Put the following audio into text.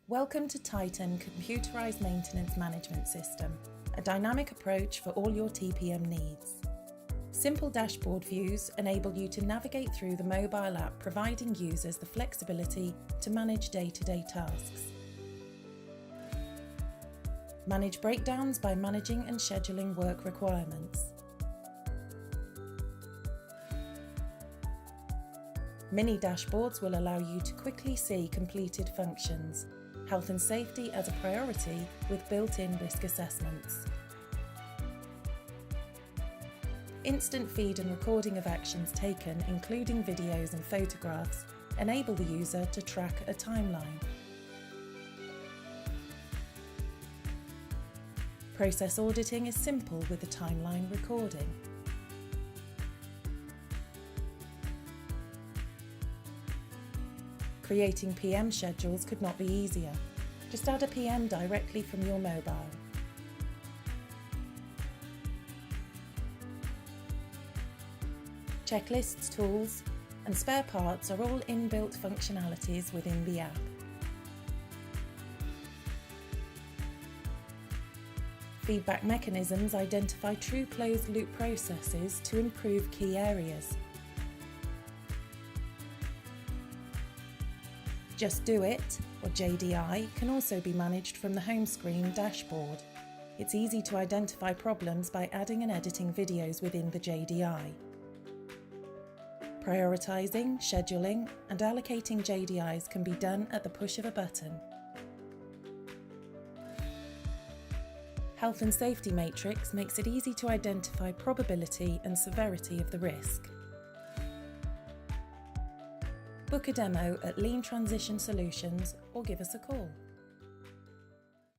Welcome to Titan Computerized Maintenance Management System, a dynamic approach for all your TPM needs. Simple dashboard views enable you to navigate through the mobile app, providing users the flexibility to manage day-to-day tasks. Manage breakdowns by managing and scheduling work requirements. Mini dashboards will allow you to quickly see completed functions, health and safety as a priority with built-in risk assessments. Instant feed and recording of actions taken, including videos and photographs, enable the user to track a timeline. Process auditing is simple with the timeline recording. Creating PM schedules could not be easier. Just add a PM directly from your mobile. Checklists, tools, and spare parts are all inbuilt functionalities within the app. Feedback mechanisms identify true closed-loop processes to improve key areas. Just Do It, or JDI, can also be managed from the home screen dashboard. It's easy to identify problems by adding and editing videos within the JDI. Prioritizing, scheduling, and allocating JDIs can be done at the push of a button. Health and Safety Matrix makes it easy to identify probability and severity of the risk. Book a demo at Lean Transition Solutions or give us a call.